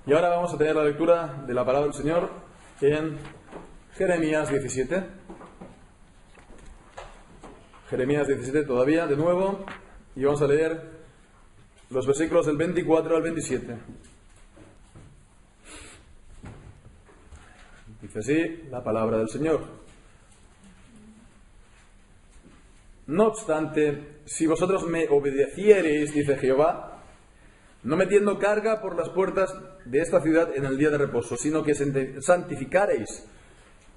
Y ahora vamos a tener la lectura de la palabra del Señor en Jeremías 17. Jeremías 17 todavía, de nuevo, y vamos a leer los versículos del 24 al 27. Dice así la palabra del Señor. No obstante, si vosotros me obedeciereis, dice Jehová, no metiendo carga por las puertas de esta ciudad en el día de reposo, sino que santificareis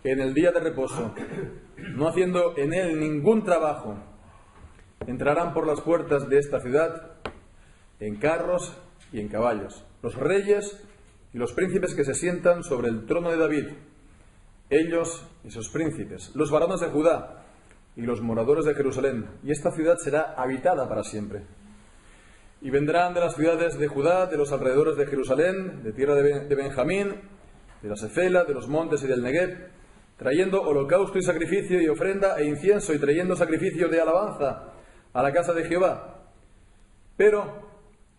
en el día de reposo, no haciendo en él ningún trabajo, entrarán por las puertas de esta ciudad en carros y en caballos, los reyes y los príncipes que se sientan sobre el trono de David, ellos y sus príncipes, los varones de Judá y los moradores de Jerusalén, y esta ciudad será habitada para siempre. Y vendrán de las ciudades de Judá, de los alrededores de Jerusalén, de tierra de Benjamín, de la Sefela, de los montes y del Negev, trayendo holocausto y sacrificio y ofrenda e incienso, y trayendo sacrificio de alabanza a la casa de Jehová. Pero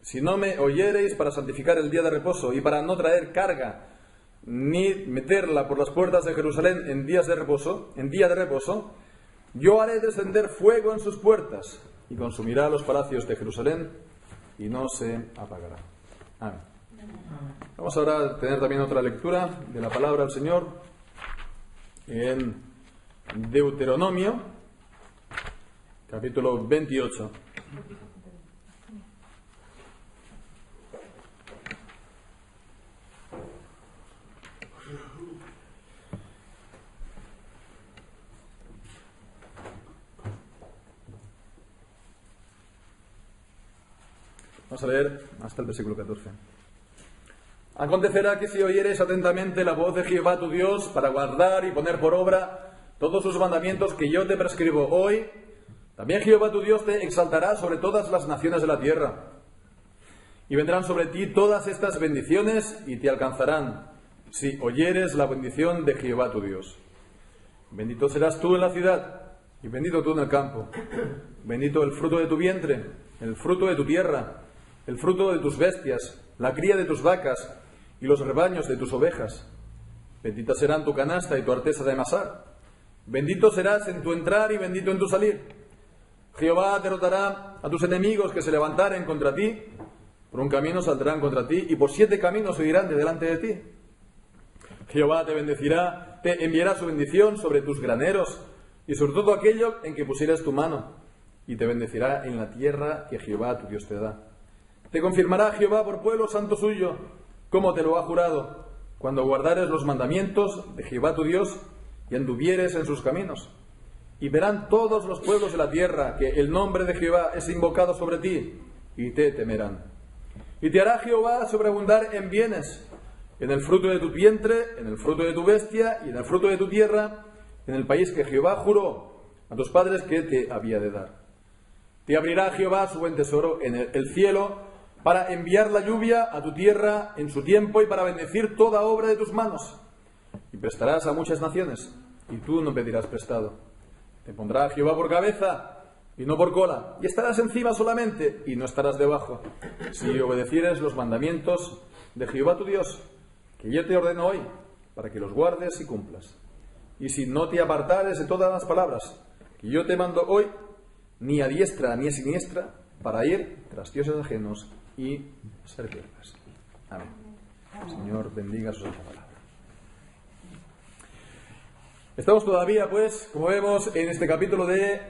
si no me oyereis para santificar el día de reposo y para no traer carga, ni meterla por las puertas de Jerusalén en día de reposo, yo haré descender fuego en sus puertas y consumirá los palacios de Jerusalén y no se apagará. Amén. Vamos ahora a tener también otra lectura de la palabra del Señor en Deuteronomio, capítulo 28. Vamos a leer hasta el versículo 14. Acontecerá que si oyeres atentamente la voz de Jehová tu Dios para guardar y poner por obra todos sus mandamientos que yo te prescribo hoy, también Jehová tu Dios te exaltará sobre todas las naciones de la tierra. Y vendrán sobre ti todas estas bendiciones y te alcanzarán, si oyeres la bendición de Jehová tu Dios. Bendito serás tú en la ciudad y bendito tú en el campo. Bendito el fruto de tu vientre, el fruto de tu tierra, el fruto de tus bestias, la cría de tus vacas y los rebaños de tus ovejas. Bendita serán tu canasta y tu artesa de amasar. Bendito serás en tu entrar y bendito en tu salir. Jehová derrotará a tus enemigos que se levantaren contra ti. Por un camino saldrán contra ti y por 7 caminos huirán de delante de ti. Jehová te bendecirá, te enviará su bendición sobre tus graneros y sobre todo aquello en que pusieras tu mano, y te bendecirá en la tierra que Jehová tu Dios te da. Te confirmará Jehová por pueblo santo suyo, como te lo ha jurado, cuando guardares los mandamientos de Jehová tu Dios y anduvieres en sus caminos. Y verán todos los pueblos de la tierra que el nombre de Jehová es invocado sobre ti, y te temerán. Y te hará Jehová sobreabundar en bienes, en el fruto de tu vientre, en el fruto de tu bestia y en el fruto de tu tierra, en el país que Jehová juró a tus padres que te había de dar. Te abrirá Jehová su buen tesoro en el cielo, para enviar la lluvia a tu tierra en su tiempo y para bendecir toda obra de tus manos. Y prestarás a muchas naciones, y tú no pedirás prestado. Te pondrá Jehová por cabeza, y no por cola, y estarás encima solamente, y no estarás debajo, si obedecieres los mandamientos de Jehová tu Dios, que yo te ordeno hoy, para que los guardes y cumplas. Y si no te apartares de todas las palabras que yo te mando hoy, ni a diestra ni a siniestra, para ir tras dioses ajenos y servirles. Amén. El Señor bendiga su santa palabra. Estamos todavía, pues, como vemos, en este capítulo de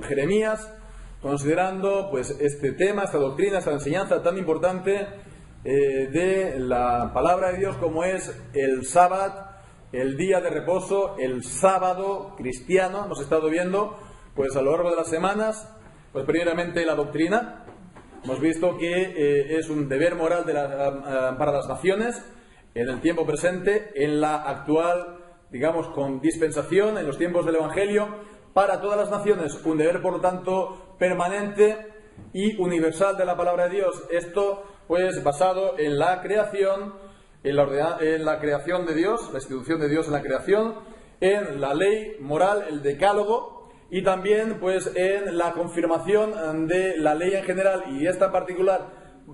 Jeremías, considerando, pues, este tema, esta doctrina, esta enseñanza tan importante de la palabra de Dios, como es el sábado, el día de reposo, el sábado cristiano. Hemos estado viendo, pues, a lo largo de las semanas, pues, primeramente la doctrina. Hemos visto que es un deber moral para las naciones en el tiempo presente, en la actual, digamos, con dispensación, en los tiempos del Evangelio, para todas las naciones, un deber, por lo tanto, permanente y universal de la palabra de Dios. Esto, pues, basado en la creación, en la creación de Dios, la institución de Dios en la creación, en la ley moral, el decálogo, y también, pues, en la confirmación de la ley en general y esta en particular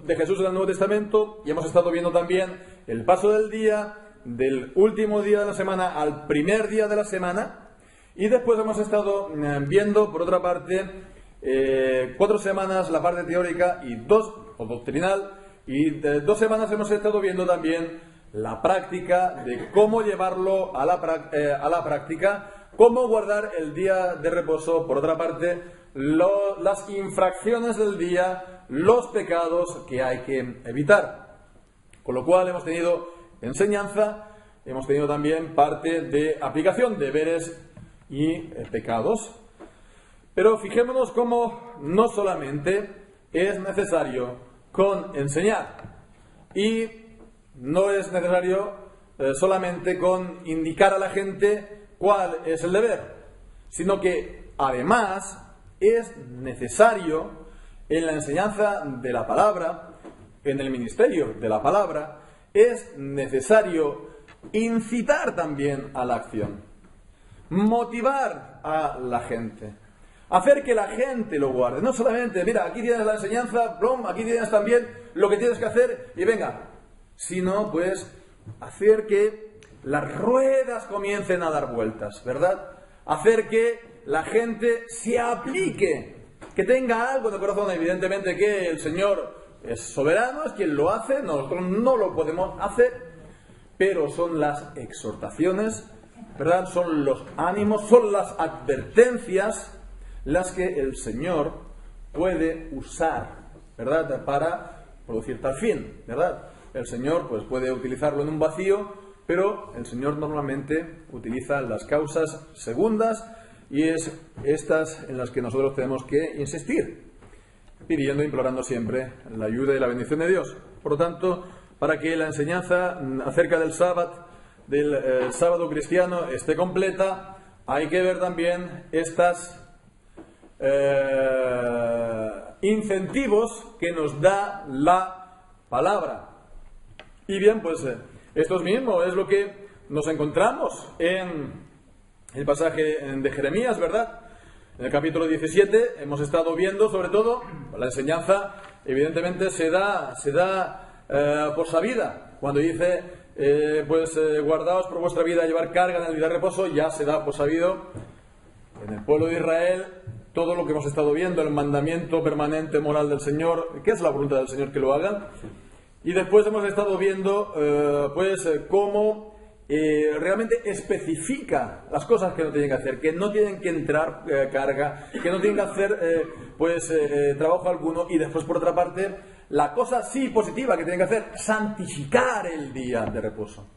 de Jesús en el Nuevo Testamento. Y hemos estado viendo también el paso del día, del último día de la semana al primer día de la semana. Y después hemos estado viendo, por otra parte, 4 semanas la parte teórica y 2, o doctrinal, y 2 semanas hemos estado viendo también la práctica de cómo llevarlo a la práctica, cómo guardar el día de reposo, por otra parte, las infracciones del día, los pecados que hay que evitar. Con lo cual hemos tenido enseñanza, hemos tenido también parte de aplicación, deberes y pecados. Pero fijémonos cómo no solamente es necesario con enseñar y no es necesario solamente con indicar a la gente cuál es el deber, sino que además es necesario en la enseñanza de la palabra, en el ministerio de la palabra, es necesario incitar también a la acción, motivar a la gente, hacer que la gente lo guarde. No solamente, mira, aquí tienes la enseñanza, plom, aquí tienes también lo que tienes que hacer y venga, sino pues hacer que las ruedas comiencen a dar vueltas, ¿verdad? Hacer que la gente se aplique, que tenga algo de corazón. Evidentemente que el Señor es soberano, es quien lo hace, nosotros no lo podemos hacer, pero son las exhortaciones, ¿verdad? Son los ánimos, son las advertencias las que el Señor puede usar, ¿verdad? Para producir tal fin, ¿verdad? El Señor pues puede utilizarlo en un vacío, pero el Señor normalmente utiliza las causas segundas y es estas en las que nosotros tenemos que insistir, pidiendo e implorando siempre la ayuda y la bendición de Dios. Por lo tanto, para que la enseñanza acerca del sábado cristiano esté completa, hay que ver también estas incentivos que nos da la palabra. Y bien, pues esto mismo es lo que nos encontramos en el pasaje de Jeremías, ¿verdad? En el capítulo 17 hemos estado viendo, sobre todo, la enseñanza evidentemente se da por sabida. Cuando dice, guardaos por vuestra vida a llevar carga en el día de reposo, ya se da por sabido en el pueblo de Israel todo lo que hemos estado viendo, el mandamiento permanente moral del Señor, que es la voluntad del Señor que lo hagan. Y después hemos estado viendo, cómo realmente especifica las cosas que no tienen que hacer, que no tienen que entrar carga, que no tienen que hacer trabajo alguno. Y después, por otra parte, la cosa sí positiva que tienen que hacer, santificar el día de reposo.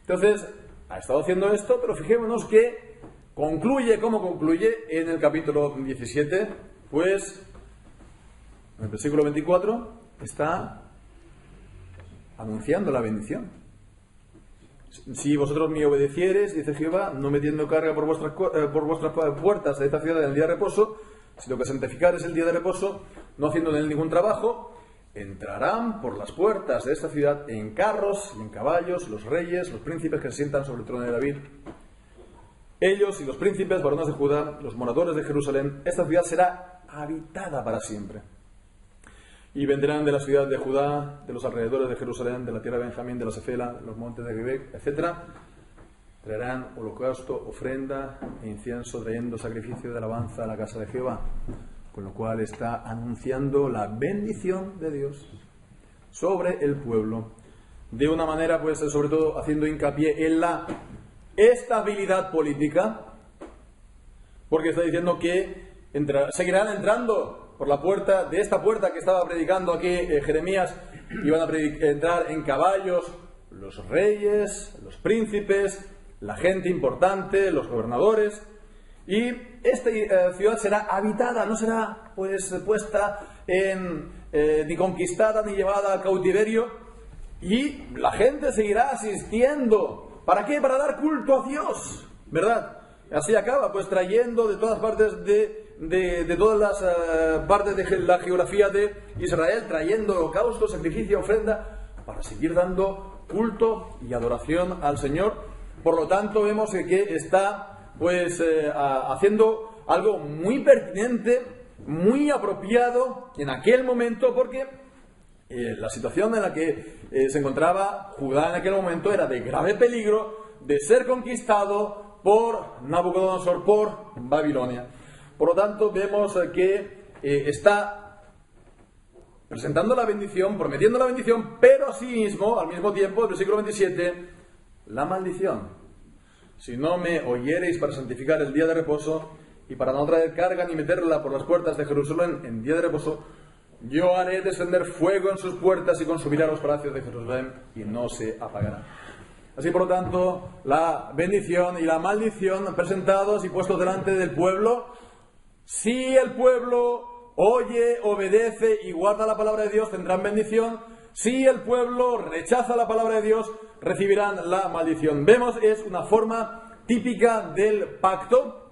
Entonces, ha estado haciendo esto, pero fijémonos que ¿cómo concluye en el capítulo 17? Pues, en el versículo 24, está anunciando la bendición. Si vosotros me obedeciereis, dice Jehová, no metiendo carga por vuestras puertas de esta ciudad en el día de reposo, sino que santificareis el día de reposo, no haciendo en él ningún trabajo, entrarán por las puertas de esta ciudad en carros y en caballos los reyes, los príncipes que se sientan sobre el trono de David. Ellos y los príncipes, varones de Judá, los moradores de Jerusalén, esta ciudad será habitada para siempre. Y vendrán de la ciudad de Judá, de los alrededores de Jerusalén, de la tierra de Benjamín, de la Cefela, de los montes de Gibeá, etc. Traerán holocausto, ofrenda e incienso, trayendo sacrificio de alabanza a la casa de Jehová. Con lo cual está anunciando la bendición de Dios sobre el pueblo. De una manera, pues, sobre todo haciendo hincapié en la estabilidad política, porque está diciendo que seguirán entrando por la puerta, de esta puerta que estaba predicando aquí Jeremías, iban a entrar en caballos los reyes, los príncipes, la gente importante, los gobernadores, y esta ciudad será habitada, no será pues puesta ni conquistada ni llevada al cautiverio, y la gente seguirá asistiendo. ¿Para qué? Para dar culto a Dios, ¿verdad? Así acaba, pues trayendo de todas partes de todas las partes de la geografía de Israel, trayendo holocausto, sacrificio, ofrenda, para seguir dando culto y adoración al Señor. Por lo tanto, vemos que está pues haciendo algo muy pertinente, muy apropiado en aquel momento, porque La situación en la que se encontraba Judá en aquel momento era de grave peligro de ser conquistado por Nabucodonosor, por Babilonia. Por lo tanto, vemos que está presentando la bendición, prometiendo la bendición, pero asimismo, al mismo tiempo, el versículo 27, la maldición. Si no me oyereis para santificar el día de reposo y para no traer carga ni meterla por las puertas de Jerusalén en día de reposo, yo haré descender fuego en sus puertas y consumirá los palacios de Jerusalén y no se apagará. Así, por lo tanto, la bendición y la maldición presentados y puestos delante del pueblo. Si el pueblo oye, obedece y guarda la palabra de Dios, tendrán bendición. Si el pueblo rechaza la palabra de Dios, recibirán la maldición. Vemos, es una forma típica del pacto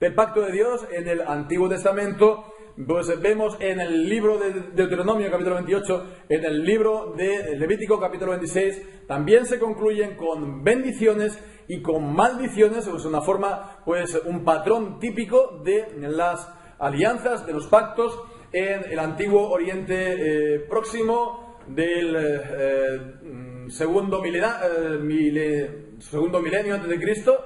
de Dios en el Antiguo Testamento. Pues vemos en el libro de Deuteronomio capítulo 28, en el libro de Levítico capítulo 26, también se concluyen con bendiciones y con maldiciones. Es una forma, pues un patrón típico de las alianzas, de los pactos en el antiguo Oriente Próximo del segundo milenio antes de Cristo.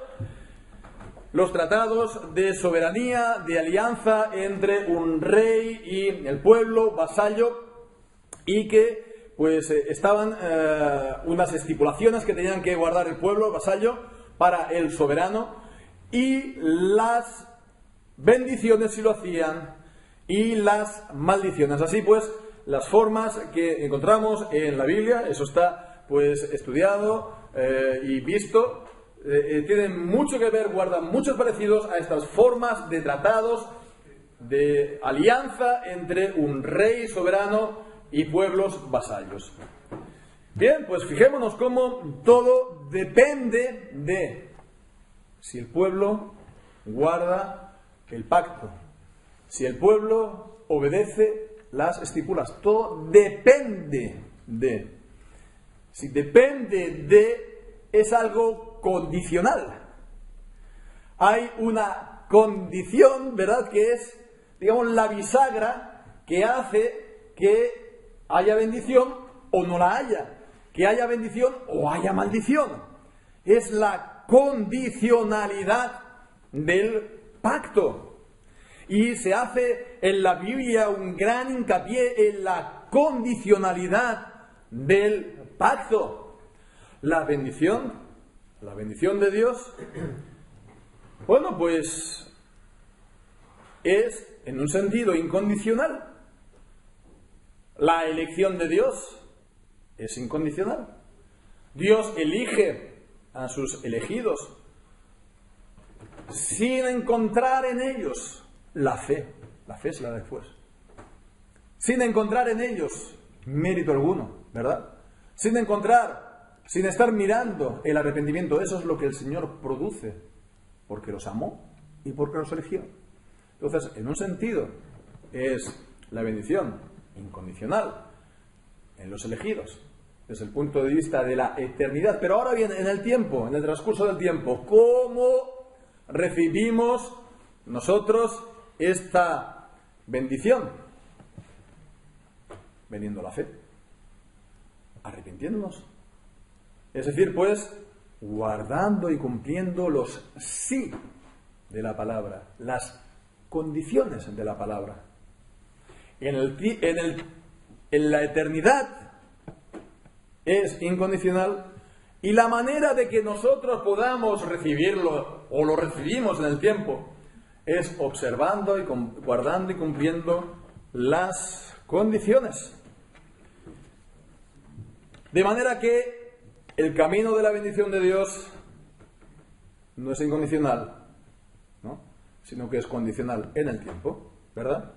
Los tratados de soberanía, de alianza entre un rey y el pueblo, vasallo, y que pues estaban unas estipulaciones que tenían que guardar el pueblo, el vasallo, para el soberano, y las bendiciones si lo hacían, y las maldiciones. Así pues, las formas que encontramos en la Biblia, eso está pues estudiado y visto, tienen mucho que ver, guardan muchos parecidos a estas formas de tratados de alianza entre un rey soberano y pueblos vasallos. Bien, pues fijémonos cómo todo depende de si el pueblo guarda el pacto, si el pueblo obedece las estipulas. Todo depende de. Si depende de, es algo condicional. Hay una condición, ¿verdad?, que es, digamos, la bisagra que hace que haya bendición o no la haya, que haya bendición o haya maldición. Es la condicionalidad del pacto. Y se hace en la Biblia un gran hincapié en la condicionalidad del pacto. La bendición de Dios, bueno, pues es en un sentido incondicional. La elección de Dios es incondicional. Dios elige a sus elegidos sin encontrar en ellos la fe. La fe es la de después. Sin encontrar en ellos mérito alguno, ¿verdad? Sin estar mirando el arrepentimiento. Eso es lo que el Señor produce, porque los amó y porque los eligió. Entonces, en un sentido, es la bendición incondicional en los elegidos, desde el punto de vista de la eternidad. Pero ahora bien, en el tiempo, en el transcurso del tiempo, ¿cómo recibimos nosotros esta bendición? Veniendo a la fe, arrepintiéndonos. Es decir, pues, guardando y cumpliendo los sí de la palabra, las condiciones de la palabra. En la eternidad es incondicional, y la manera de que nosotros podamos recibirlo, o lo recibimos en el tiempo, es observando y guardando y cumpliendo las condiciones. De manera que el camino de la bendición de Dios no es incondicional, ¿no?, sino que es condicional en el tiempo, ¿verdad?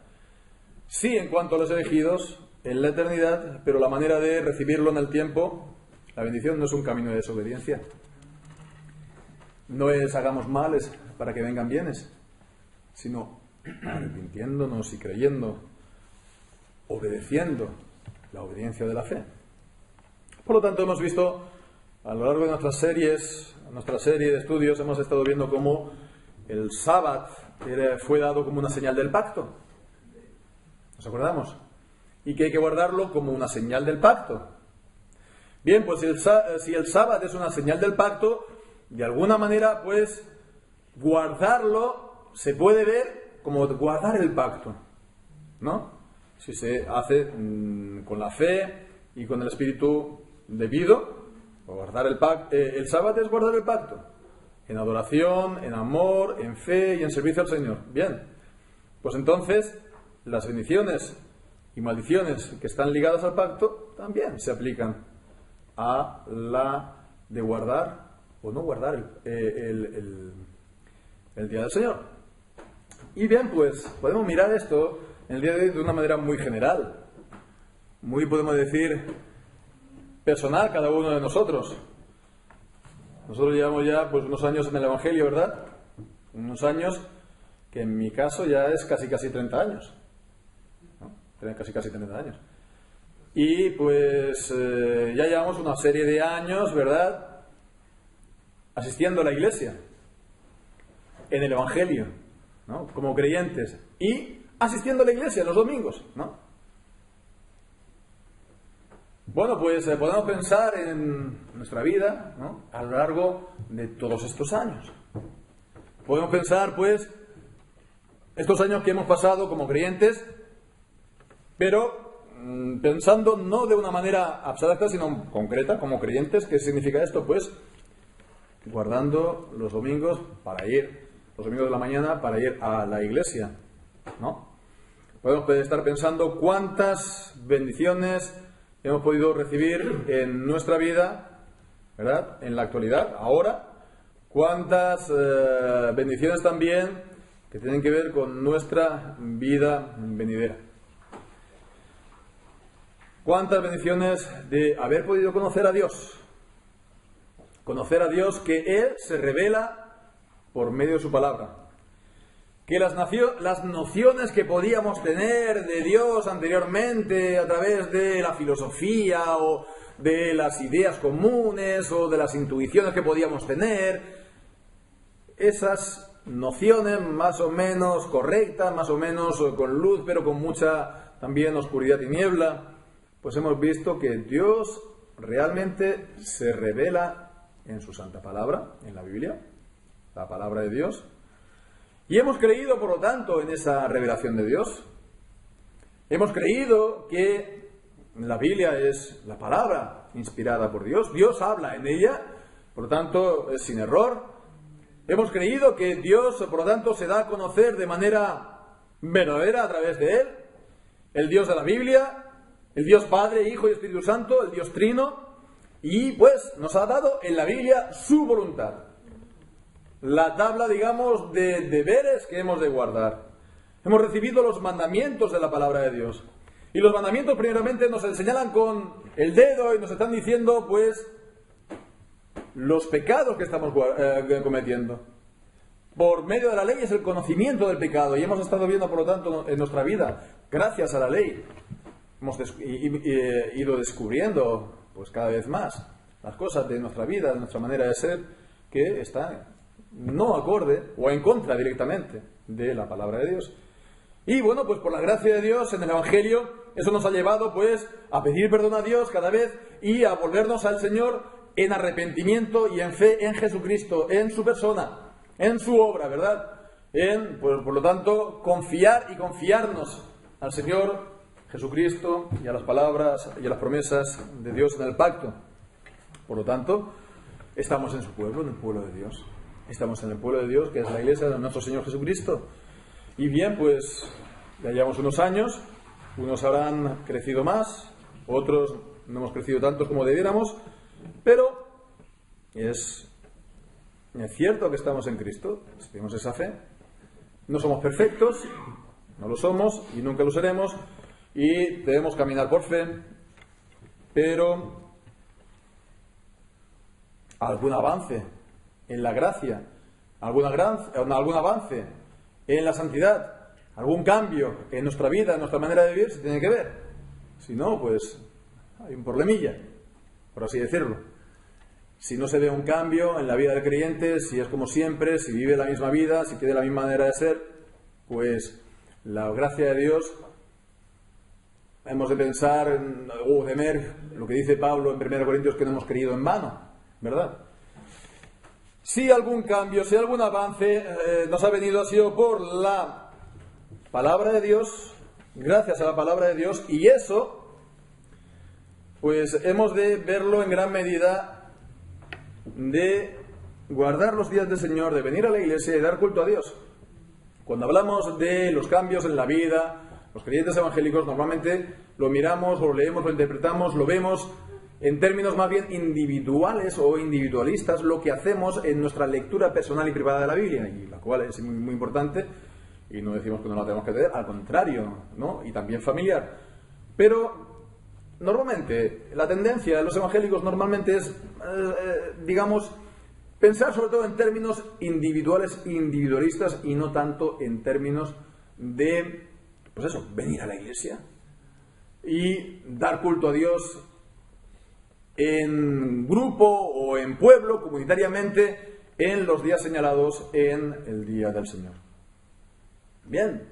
Sí, en cuanto a los elegidos, en la eternidad, pero la manera de recibirlo en el tiempo, la bendición no es un camino de desobediencia. No es hagamos males para que vengan bienes, sino arrepintiéndonos y creyendo, obedeciendo la obediencia de la fe. Por lo tanto, hemos visto a lo largo de nuestra serie de estudios, hemos estado viendo cómo el sábado fue dado como una señal del pacto. ¿Nos acordamos? y que hay que guardarlo como una señal del pacto. Bien, pues si el sábado es una señal del pacto, de alguna manera, pues, guardarlo se puede ver como guardar el pacto, ¿no? Si se hace con la fe y con el espíritu debido, guardar el sábado es guardar el pacto, en adoración, en amor, en fe y en servicio al Señor. Bien, pues entonces las bendiciones y maldiciones que están ligadas al pacto también se aplican a la de guardar o no guardar el día del Señor. Y bien, pues podemos mirar esto en el día de hoy de una manera muy general, muy, podemos decir, personal cada uno de nosotros. Nosotros llevamos ya pues unos años en el Evangelio, ¿verdad? Unos años que en mi caso ya es casi 30 años, ¿no? Casi 30 años. Y pues ya llevamos una serie de años, ¿verdad?, asistiendo a la iglesia, en el Evangelio, ¿no?, como creyentes, y asistiendo a la iglesia los domingos, ¿no? Bueno, pues podemos pensar en nuestra vida, ¿no?, a lo largo de todos estos años. Podemos pensar, pues, estos años que hemos pasado como creyentes, pero pensando no de una manera abstracta, sino concreta, como creyentes. ¿Qué significa esto? Pues guardando los domingos los domingos de la mañana para ir a la iglesia, ¿no? Podemos estar pensando cuántas bendiciones hemos podido recibir en nuestra vida, ¿verdad?, en la actualidad, ahora. Cuántas bendiciones también que tienen que ver con nuestra vida venidera. Cuántas bendiciones de haber podido conocer a Dios. Conocer a Dios, que Él se revela por medio de su palabra. Que las nociones que podíamos tener de Dios anteriormente a través de la filosofía o de las ideas comunes o de las intuiciones que podíamos tener, esas nociones más o menos correctas, más o menos con luz, pero con mucha también oscuridad y niebla, pues hemos visto que Dios realmente se revela en su santa palabra, en la Biblia, la palabra de Dios. Y hemos creído, por lo tanto, en esa revelación de Dios. Hemos creído que la Biblia es la palabra inspirada por Dios. Dios habla en ella, por lo tanto, es sin error. Hemos creído que Dios, por lo tanto, se da a conocer de manera verdadera a través de Él. El Dios de la Biblia, el Dios Padre, Hijo y Espíritu Santo, el Dios Trino. Y pues nos ha dado en la Biblia su voluntad. La tabla, digamos, de deberes que hemos de guardar. Hemos recibido los mandamientos de la palabra de Dios. Y los mandamientos primeramente nos señalan con el dedo y nos están diciendo, pues, los pecados que estamos cometiendo. Por medio de la ley es el conocimiento del pecado. Y hemos estado viendo, por lo tanto, en nuestra vida, gracias a la ley, hemos ido descubriendo, pues, cada vez más las cosas de nuestra vida, de nuestra manera de ser, que están no acorde o en contra directamente de la palabra de Dios. Y bueno, pues por la gracia de Dios en el Evangelio, eso nos ha llevado pues a pedir perdón a Dios cada vez y a volvernos al Señor en arrepentimiento y en fe en Jesucristo, en su persona, en su obra, ¿verdad? Por lo tanto, confiar y confiarnos al Señor Jesucristo y a las palabras y a las promesas de Dios en el pacto. Por lo tanto, estamos en su pueblo, en el pueblo de Dios. Estamos en el pueblo de Dios, que es la iglesia de nuestro Señor Jesucristo. Y bien, pues ya llevamos unos años, unos habrán crecido más, otros no hemos crecido tanto como debiéramos, pero es cierto que estamos en Cristo, tenemos esa fe. No somos perfectos, no lo somos y nunca lo seremos, y debemos caminar por fe, pero algún avance en la gracia, algún avance en la santidad, algún cambio en nuestra vida, en nuestra manera de vivir, se tiene que ver. Si no, pues hay un problemilla, por así decirlo. Si no se ve un cambio en la vida del creyente, si es como siempre, si vive la misma vida, si tiene la misma manera de ser, pues la gracia de Dios hemos de pensar o temer lo que dice Pablo en 1 Corintios, que no hemos creído en vano, ¿verdad? Si algún cambio, si algún avance nos ha venido, ha sido por la palabra de Dios, gracias a la palabra de Dios, y eso, pues hemos de verlo en gran medida de guardar los días del Señor, de venir a la iglesia y dar culto a Dios. Cuando hablamos de los cambios en la vida, los creyentes evangélicos normalmente lo miramos, o lo leemos, lo interpretamos, lo vemos en términos más bien individuales o individualistas, lo que hacemos en nuestra lectura personal y privada de la Biblia, y la cual es muy, muy importante, y no decimos que no la tenemos que tener, al contrario, ¿no? Y también familiar. Pero normalmente la tendencia de los evangélicos normalmente es, digamos, pensar sobre todo en términos individuales, individualistas, y no tanto en términos de, pues eso, venir a la iglesia y dar culto a Dios en grupo o en pueblo, comunitariamente, en los días señalados en el día del Señor. Bien,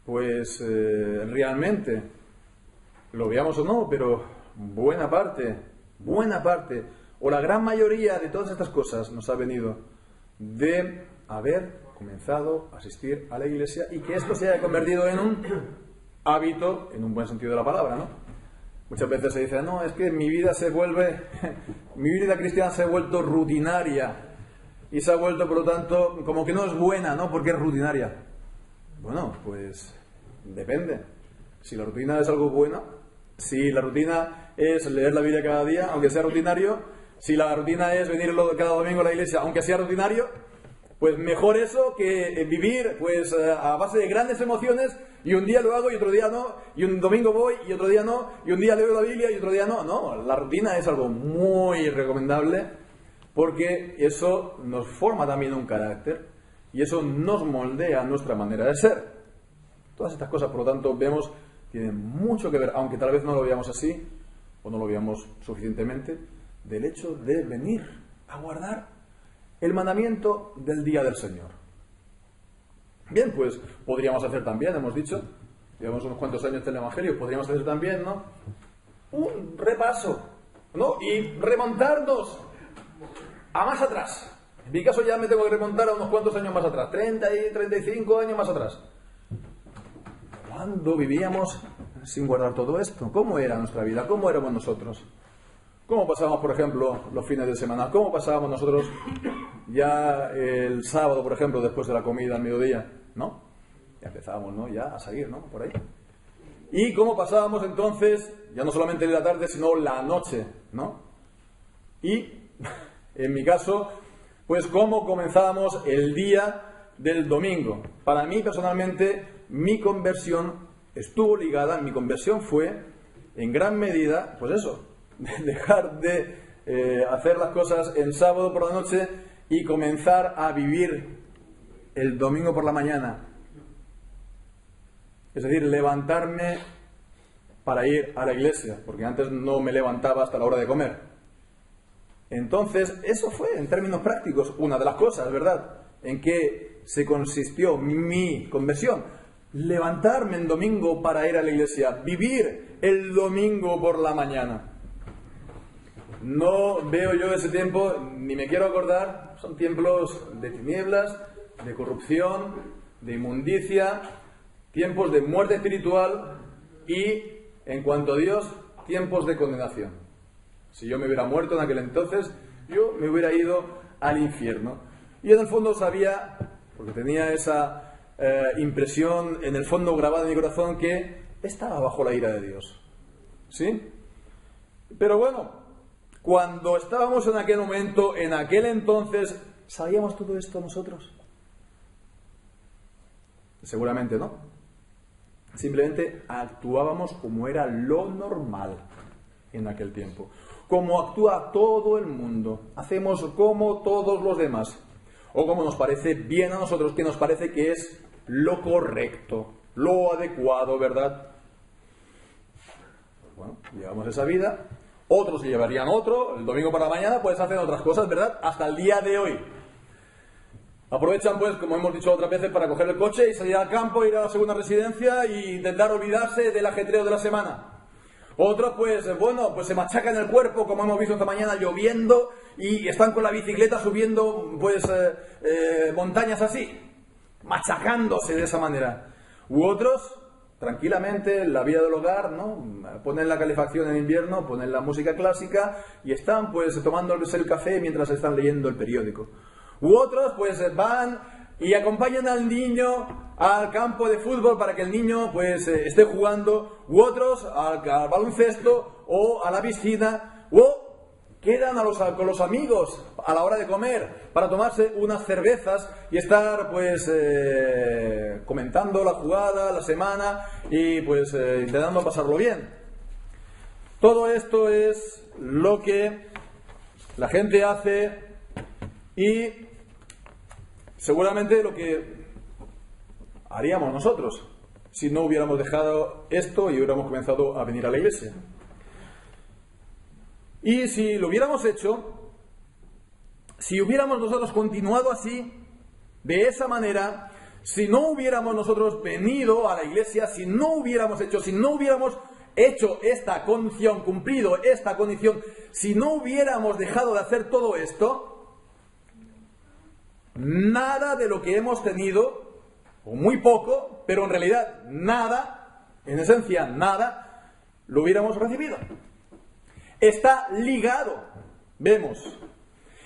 pues realmente, lo veamos o no, pero buena parte, o la gran mayoría de todas estas cosas nos ha venido de haber comenzado a asistir a la iglesia, y que esto se haya convertido en un hábito, en un buen sentido de la palabra, ¿no? Muchas veces se dice, no, es que mi vida cristiana se ha vuelto rutinaria, y se ha vuelto, por lo tanto, como que no es buena, ¿no? Porque es rutinaria. Bueno, pues depende. Si la rutina es algo bueno, si la rutina es leer la Biblia cada día, aunque sea rutinario, si la rutina es venir cada domingo a la iglesia, aunque sea rutinario, pues mejor eso que vivir pues a base de grandes emociones, y un día lo hago y otro día no, y un domingo voy y otro día no, y un día leo la Biblia y otro día no. No, la rutina es algo muy recomendable, porque eso nos forma también un carácter y eso nos moldea nuestra manera de ser. Todas estas cosas, por lo tanto, vemos, tienen mucho que ver, aunque tal vez no lo veamos así o no lo veamos suficientemente, del hecho de venir a guardar el mandamiento del día del Señor. Bien, pues podríamos hacer también, hemos dicho, llevamos unos cuantos años en el Evangelio, podríamos hacer también, ¿no?, un repaso, ¿no?, y remontarnos a más atrás. En mi caso ya me tengo que remontar a unos cuantos años más atrás, 30 y 35 años más atrás. ¿Cuándo vivíamos sin guardar todo esto? ¿Cómo era nuestra vida? ¿Cómo éramos nosotros? ¿Cómo pasábamos, por ejemplo, los fines de semana? ¿Cómo pasábamos nosotros ya el sábado, por ejemplo, después de la comida al mediodía? ¿No? Ya empezábamos, ¿no?, ya a salir, ¿no?, por ahí. ¿Y cómo pasábamos entonces, ya no solamente la tarde, sino la noche, ¿no? Y, en mi caso, pues cómo comenzábamos el día del domingo. Para mí, personalmente, mi conversión estuvo ligada, mi conversión fue, en gran medida, pues eso, dejar de hacer las cosas en sábado por la noche y comenzar a vivir el domingo por la mañana. Es decir, levantarme para ir a la iglesia, porque antes no me levantaba hasta la hora de comer. Entonces, eso fue, en términos prácticos, una de las cosas, ¿verdad?, en que se consistió mi conversión. Levantarme en domingo para ir a la iglesia, vivir el domingo por la mañana. No veo yo ese tiempo, ni me quiero acordar, son tiempos de tinieblas, de corrupción, de inmundicia, tiempos de muerte espiritual y, en cuanto a Dios, tiempos de condenación. Si yo me hubiera muerto en aquel entonces, yo me hubiera ido al infierno. Y en el fondo sabía, porque tenía esa impresión en el fondo grabada en mi corazón, que estaba bajo la ira de Dios. ¿Sí? Pero bueno, cuando estábamos en aquel momento, en aquel entonces, ¿sabíamos todo esto nosotros? Seguramente no. Simplemente actuábamos como era lo normal en aquel tiempo. Como actúa todo el mundo. Hacemos como todos los demás. O como nos parece bien a nosotros, que nos parece que es lo correcto, lo adecuado, ¿verdad? Bueno, llevamos esa vida. Otros se llevarían otro. El domingo por la mañana pues hacen otras cosas, ¿verdad? Hasta el día de hoy. Aprovechan, pues, como hemos dicho otras veces, para coger el coche y salir al campo, ir a la segunda residencia e intentar olvidarse del ajetreo de la semana. Otros, pues, bueno, pues se machacan el cuerpo, como hemos visto esta mañana, lloviendo, y están con la bicicleta subiendo, pues, montañas así, machacándose de esa manera. U otros, tranquilamente, en la vida del hogar, ¿no? Ponen la calefacción en invierno, ponen la música clásica y están, pues, tomándoles el café mientras están leyendo el periódico. U otros, pues, van y acompañan al niño al campo de fútbol para que el niño, pues, esté jugando. U otros al baloncesto o a la piscina. O quedan con los amigos a la hora de comer para tomarse unas cervezas y estar, pues, comentando la jugada, la semana y, pues, intentando pasarlo bien. Todo esto es lo que la gente hace y seguramente lo que haríamos nosotros si no hubiéramos dejado esto y hubiéramos comenzado a venir a la iglesia. Y si lo hubiéramos hecho, si hubiéramos nosotros continuado así, de esa manera, si no hubiéramos nosotros venido a la iglesia, si no hubiéramos hecho esta condición, cumplido esta condición, si no hubiéramos dejado de hacer todo esto, nada de lo que hemos tenido, o muy poco, pero en realidad nada, en esencia nada, lo hubiéramos recibido. Está ligado, vemos,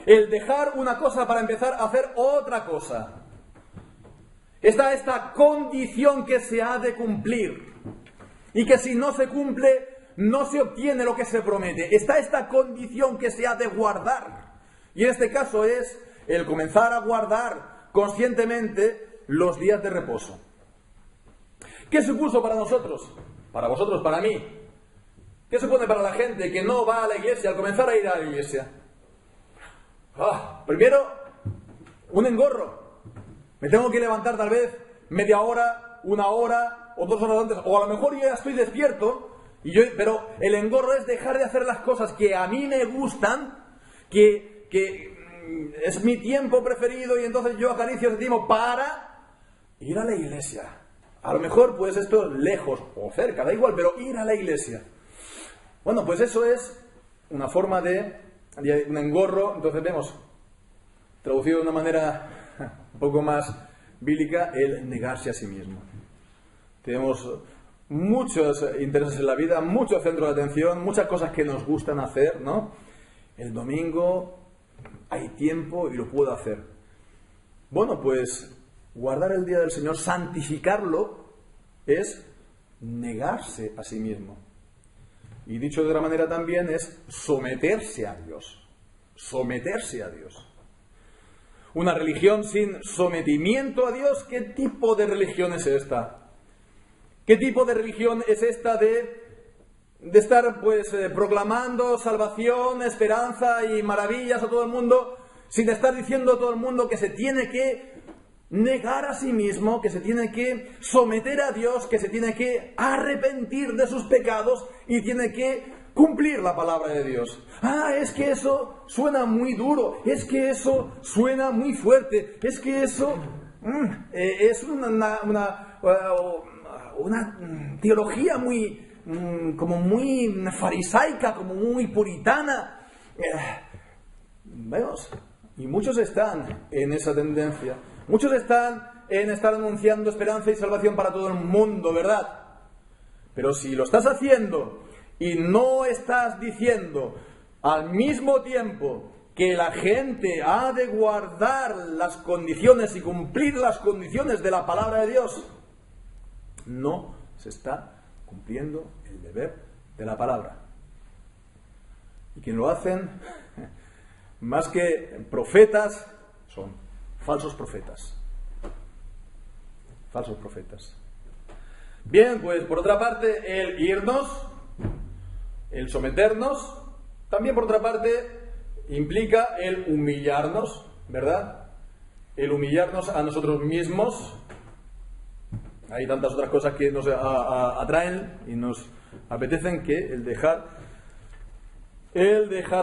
el dejar una cosa para empezar a hacer otra cosa. Está esta condición que se ha de cumplir y que si no se cumple no se obtiene lo que se promete. Está esta condición que se ha de guardar y en este caso es el comenzar a guardar conscientemente los días de reposo. ¿Qué supuso para nosotros? Para vosotros, para mí. ¿Qué supone para la gente que no va a la iglesia al comenzar a ir a la iglesia? Primero, un engorro. Me tengo que levantar tal vez media hora, una hora o 2 horas antes. O a lo mejor yo ya estoy despierto, pero el engorro es dejar de hacer las cosas que a mí me gustan, que es mi tiempo preferido y entonces yo acaricio ese tiempo para ir a la iglesia. A lo mejor pues esto lejos o cerca, da igual, pero ir a la iglesia. Bueno, pues eso es una forma de un engorro. Entonces vemos, traducido de una manera un poco más bíblica, el negarse a sí mismo. Tenemos muchos intereses en la vida, muchos centros de atención, muchas cosas que nos gustan hacer, ¿no? El domingo hay tiempo y lo puedo hacer. Bueno, pues guardar el día del Señor, santificarlo, es negarse a sí mismo. Y dicho de otra manera también es someterse a Dios. Someterse a Dios. Una religión sin sometimiento a Dios, ¿qué tipo de religión es esta? ¿Qué tipo de religión es esta de estar pues proclamando salvación, esperanza y maravillas a todo el mundo, sin estar diciendo a todo el mundo que se tiene que negar a sí mismo, que se tiene que someter a Dios, que se tiene que arrepentir de sus pecados y tiene que cumplir la palabra de Dios? Es que eso suena muy duro, es que eso suena muy fuerte, es que eso es una teología muy como muy farisaica, como muy puritana. Vemos, y muchos están en esa tendencia. Muchos están en estar anunciando esperanza y salvación para todo el mundo, ¿verdad? Pero si lo estás haciendo y no estás diciendo al mismo tiempo que la gente ha de guardar las condiciones y cumplir las condiciones de la palabra de Dios, no se está cumpliendo el deber de la palabra. Y quienes lo hacen, más que profetas, son falsos profetas. Falsos profetas. Bien, pues por otra parte, el irnos, el someternos, también por otra parte implica el humillarnos, ¿verdad? El humillarnos a nosotros mismos. Hay tantas otras cosas que nos atraen y nos apetecen que el dejar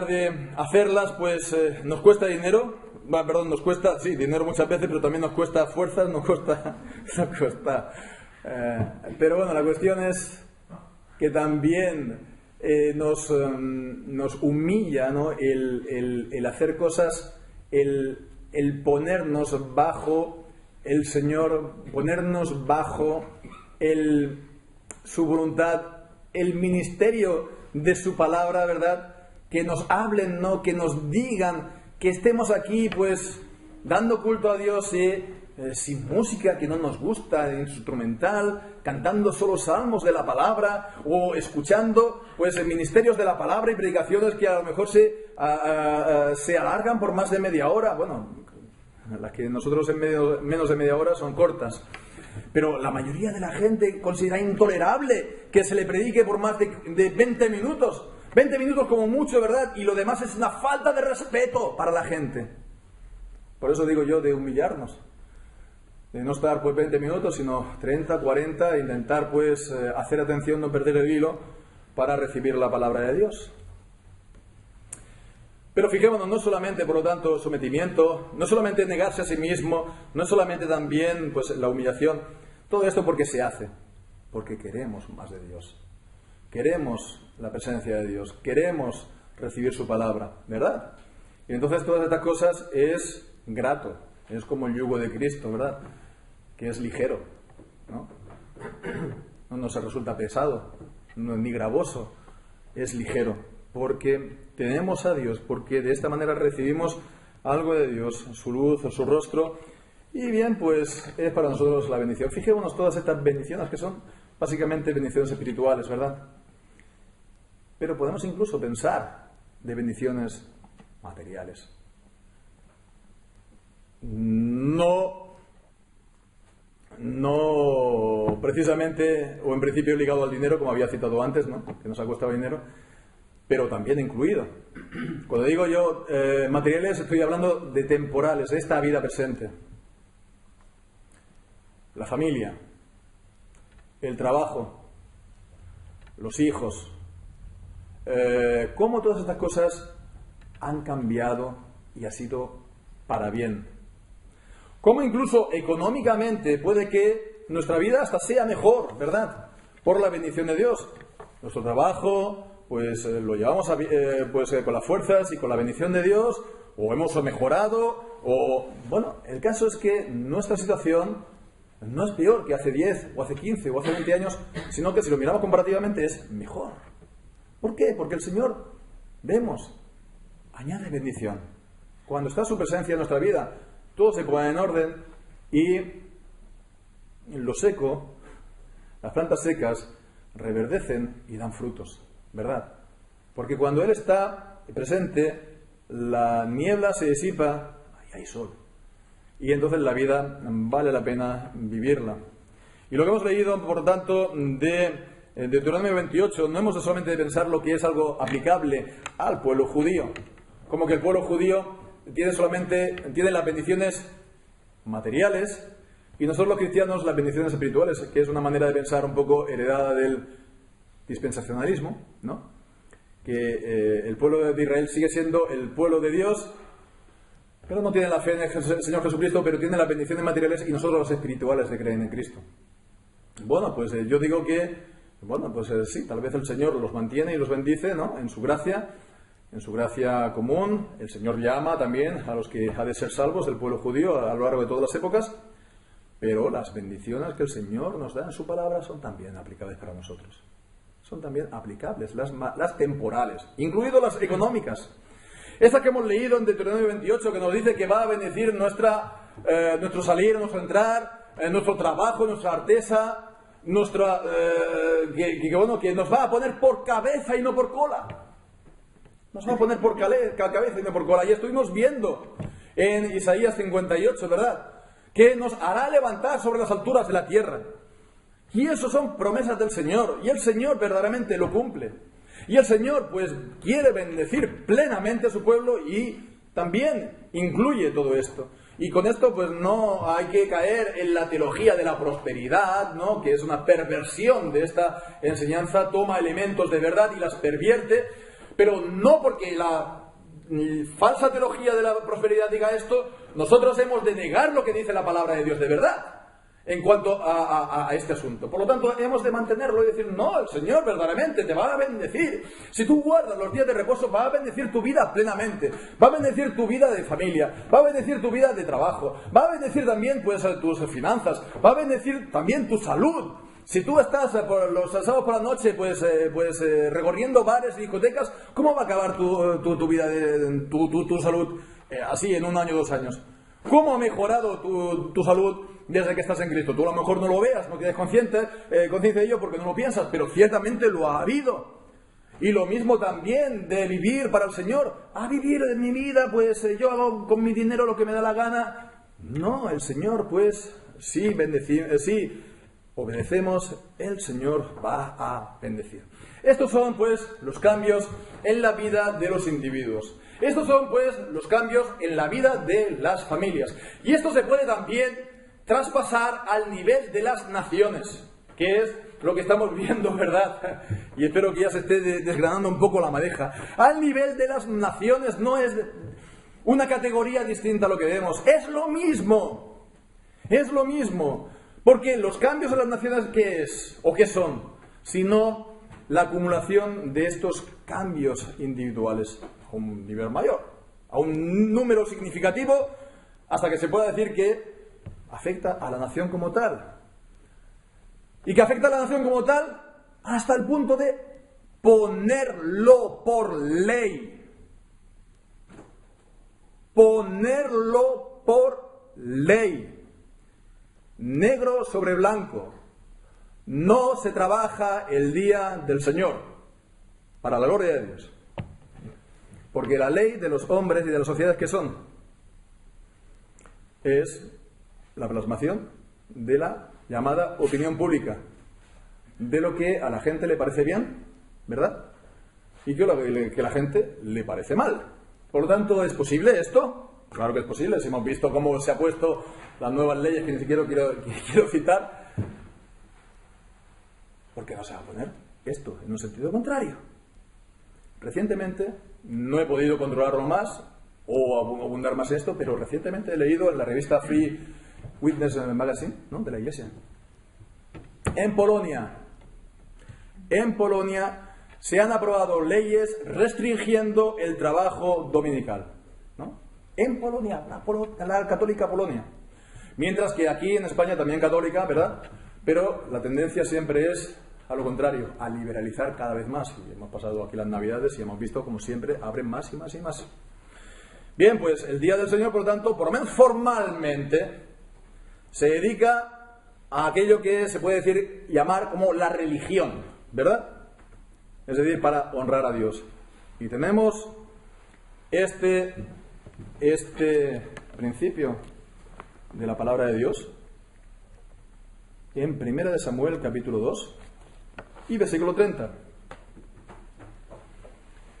de hacerlas pues nos cuesta dinero. nos cuesta, sí, dinero muchas veces, pero también nos cuesta fuerzas, nos cuesta. Pero bueno, la cuestión es que también nos humilla, ¿no? el hacer cosas, el ponernos bajo el Señor, ponernos bajo su voluntad, el ministerio de su palabra, ¿verdad? Que nos hablen, ¿no? Que nos digan, que estemos aquí, pues, dando culto a Dios, sin música que no nos gusta, instrumental, cantando solo salmos de la palabra, o escuchando, pues, ministerios de la palabra y predicaciones que a lo mejor se alargan por más de media hora. Bueno, las que nosotros en menos de media hora son cortas. Pero la mayoría de la gente considera intolerable que se le predique por más de 20 minutos. 20 minutos como mucho, ¿verdad? Y lo demás es una falta de respeto para la gente. Por eso digo yo de humillarnos. De no estar pues 20 minutos, sino 30, 40, e intentar pues hacer atención, no perder el hilo para recibir la palabra de Dios. Pero fijémonos, no solamente, por lo tanto, sometimiento, no solamente negarse a sí mismo, no solamente también pues la humillación, todo esto porque se hace, porque queremos más de Dios, queremos la presencia de Dios, queremos recibir su palabra, ¿verdad? Y entonces todas estas cosas es grato, es como el yugo de Cristo, ¿verdad? Que es ligero, ¿no? No nos resulta pesado, ni gravoso, es ligero, porque tenemos a Dios, porque de esta manera recibimos algo de Dios, su luz, su rostro, y bien, pues es para nosotros la bendición. Fijémonos todas estas bendiciones que son básicamente bendiciones espirituales, ¿verdad? Pero podemos incluso pensar de bendiciones materiales. No precisamente, o en principio ligado al dinero, como había citado antes, ¿no? Que nos ha costado dinero, pero también incluido. Cuando digo yo materiales, estoy hablando de temporales, de esta vida presente. La familia, el trabajo, los hijos, cómo todas estas cosas han cambiado y ha sido para bien. Cómo incluso económicamente puede que nuestra vida hasta sea mejor, ¿verdad? Por la bendición de Dios. Nuestro trabajo, pues lo llevamos con las fuerzas y con la bendición de Dios, o hemos mejorado, o bueno, el caso es que nuestra situación no es peor que hace 10, o hace 15, o hace 20 años, sino que si lo miramos comparativamente es mejor. ¿Por qué? Porque el Señor, vemos, añade bendición. Cuando está su presencia en nuestra vida, todo se pone en orden y lo seco, las plantas secas, reverdecen y dan frutos, ¿verdad? Porque cuando Él está presente, la niebla se disipa y hay sol. Y entonces la vida vale la pena vivirla. Y lo que hemos leído, por tanto, de Deuteronomio 28, no hemos de solamente de pensar lo que es algo aplicable al pueblo judío, como que el pueblo judío tiene las bendiciones materiales y nosotros los cristianos las bendiciones espirituales, que es una manera de pensar un poco heredada del dispensacionalismo, ¿no? Que el pueblo de Israel sigue siendo el pueblo de Dios, pero no tiene la fe en el Señor Jesucristo, pero tiene las bendiciones materiales y nosotros las espirituales que creen en Cristo. Bueno, pues yo digo que, bueno, pues sí, tal vez el Señor los mantiene y los bendice, ¿no? En su gracia común. El Señor llama también a los que ha de ser salvos del pueblo judío a lo largo de todas las épocas, pero las bendiciones que el Señor nos da en su palabra son también aplicables para nosotros. Son también aplicables, las temporales, incluidas las económicas. Esta que hemos leído en Deuteronomio 28, que nos dice que va a bendecir nuestro salir, nuestro entrar, nuestro trabajo, nuestra artesa, que nos va a poner por cabeza y no por cola. Nos va a poner por cabeza y no por cola. Y estuvimos viendo en Isaías 58, ¿verdad? Que nos hará levantar sobre las alturas de la tierra. Y eso son promesas del Señor. Y el Señor verdaderamente lo cumple. Y el Señor, pues, quiere bendecir plenamente a su pueblo y también incluye todo esto. Y con esto, pues, no hay que caer en la teología de la prosperidad, ¿no? Que es una perversión de esta enseñanza. Toma elementos de verdad y las pervierte, pero no porque falsa teología de la prosperidad diga esto, nosotros hemos de negar lo que dice la palabra de Dios de verdad en cuanto a este asunto. Por lo tanto, hemos de mantenerlo y decir, no, el Señor verdaderamente te va a bendecir. Si tú guardas los días de reposo, va a bendecir tu vida plenamente, va a bendecir tu vida de familia, va a bendecir tu vida de trabajo, va a bendecir también pues tus finanzas, va a bendecir también tu salud. Si tú estás por los sábados por la noche recorriendo bares y discotecas, ¿cómo va a acabar tu vida, tu salud así en 1 año, 2 años? ¿Cómo ha mejorado tu salud desde que estás en Cristo? Tú a lo mejor no lo veas, no tienes conciencia de ello porque no lo piensas, pero ciertamente lo ha habido. Y lo mismo también de vivir para el Señor. Vivir en mi vida, pues yo hago con mi dinero lo que me da la gana. No, el Señor, pues, sí obedecemos, el Señor va a bendecir. Estos son, pues, los cambios en la vida de los individuos. Estos son, pues, los cambios en la vida de las familias. Y esto se puede también traspasar al nivel de las naciones, que es lo que estamos viendo, ¿verdad? Y espero que ya se esté desgranando un poco la madeja. Al nivel de las naciones no es una categoría distinta a lo que vemos. Es lo mismo. Es lo mismo. Porque los cambios en las naciones, ¿qué es? ¿O qué son? Sino la acumulación de estos cambios individuales a un nivel mayor, a un número significativo, hasta que se pueda decir que afecta a la nación como tal. Y que afecta a la nación como tal hasta el punto de ponerlo por ley. Ponerlo por ley. Negro sobre blanco. No se trabaja el día del Señor, para la gloria de Dios. Porque la ley de los hombres y de las sociedades que son es la plasmación de la llamada opinión pública, de lo que a la gente le parece bien, ¿verdad? Y que a la gente le parece mal. Por lo tanto, ¿es posible esto? Claro que es posible. Si hemos visto cómo se han puesto las nuevas leyes, que ni siquiera quiero citar, ¿por qué no se va a poner esto en un sentido contrario? Recientemente, no he podido controlarlo más o abundar más en esto, pero recientemente he leído en la revista Free Witness Magazine, ¿no?, de la Iglesia. En Polonia se han aprobado leyes restringiendo el trabajo dominical, ¿no? En Polonia, la católica Polonia. Mientras que aquí en España también católica, ¿verdad? Pero la tendencia siempre es a lo contrario, a liberalizar cada vez más. Y hemos pasado aquí las Navidades y hemos visto, como siempre, abren más y más y más. Bien, pues el Día del Señor, por lo tanto, por lo menos formalmente, se dedica a aquello que se puede decir, llamar como la religión, ¿verdad? Es decir, para honrar a Dios. Y tenemos este principio de la palabra de Dios en 1 Samuel capítulo 2 y versículo 30.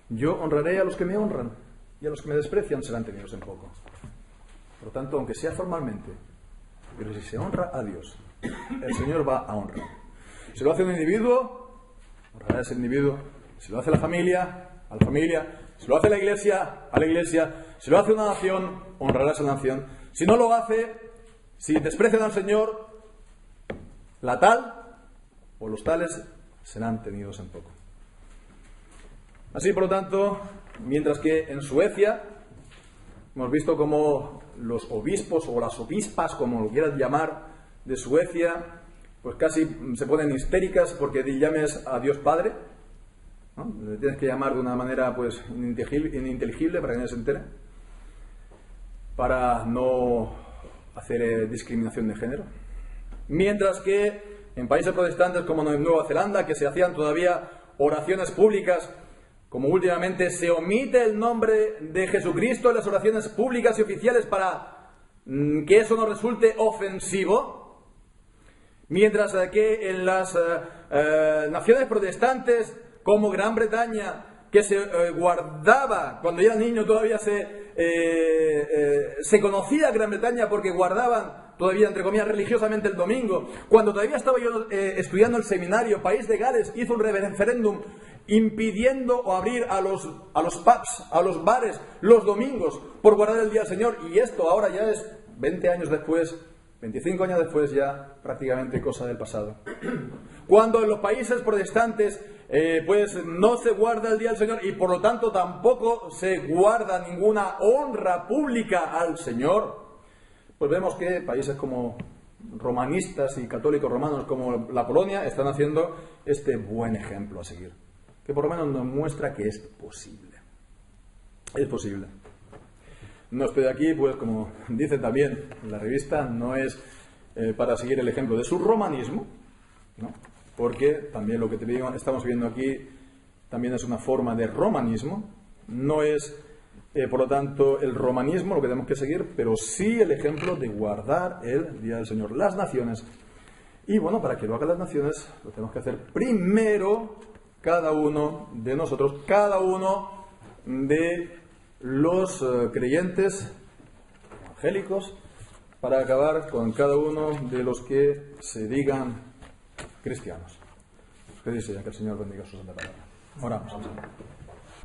Yo honraré a los que me honran y a los que me desprecian serán tenidos en poco. Por lo tanto, aunque sea formalmente, pero si se honra a Dios, el Señor va a honrar. Si lo hace un individuo, honrará a ese individuo. Si lo hace la familia, a la familia. Si lo hace la iglesia, a la iglesia. Si lo hace una nación, honrará a esa nación. Si no lo hace, si desprecian al Señor, la tal o los tales serán tenidos en poco. Así, por lo tanto, mientras que en Suecia hemos visto cómo los obispos o las obispas, como lo quieras llamar, de Suecia, pues casi se ponen histéricas porque llames a Dios Padre, ¿no? Le tienes que llamar de una manera pues ininteligible para que nadie se entere, para no hacer discriminación de género. Mientras que en países protestantes como en Nueva Zelanda, que se hacían todavía oraciones públicas, como últimamente se omite el nombre de Jesucristo en las oraciones públicas y oficiales para que eso no resulte ofensivo, mientras que en las naciones protestantes como Gran Bretaña, que se guardaba, cuando yo era niño todavía se conocía Gran Bretaña porque guardaban todavía, entre comillas, religiosamente el domingo. Cuando todavía estaba yo estudiando el seminario, País de Gales hizo un referéndum impidiendo o abrir a los pubs, a los bares, los domingos, por guardar el día del Señor. Y esto ahora ya es 20 años después, 25 años después, ya prácticamente cosa del pasado. Cuando en los países protestantes pues no se guarda el día del Señor y por lo tanto tampoco se guarda ninguna honra pública al Señor, pues vemos que países como romanistas y católicos romanos como la Polonia están haciendo este buen ejemplo a seguir, que por lo menos nos muestra que es posible. Es posible. No estoy aquí, pues como dice también la revista, no es para seguir el ejemplo de su romanismo, ¿no? Porque también lo que te digo, estamos viendo aquí también es una forma de romanismo, no es por lo tanto el romanismo lo que tenemos que seguir, pero sí el ejemplo de guardar el Día del Señor. Las naciones, y bueno, para que lo hagan las naciones, lo tenemos que hacer primero cada uno de nosotros, cada uno de los creyentes evangélicos, para acabar con cada uno de los que se digan cristianos. Que dice ya que el Señor bendiga su santa palabra. Oramos al Señor.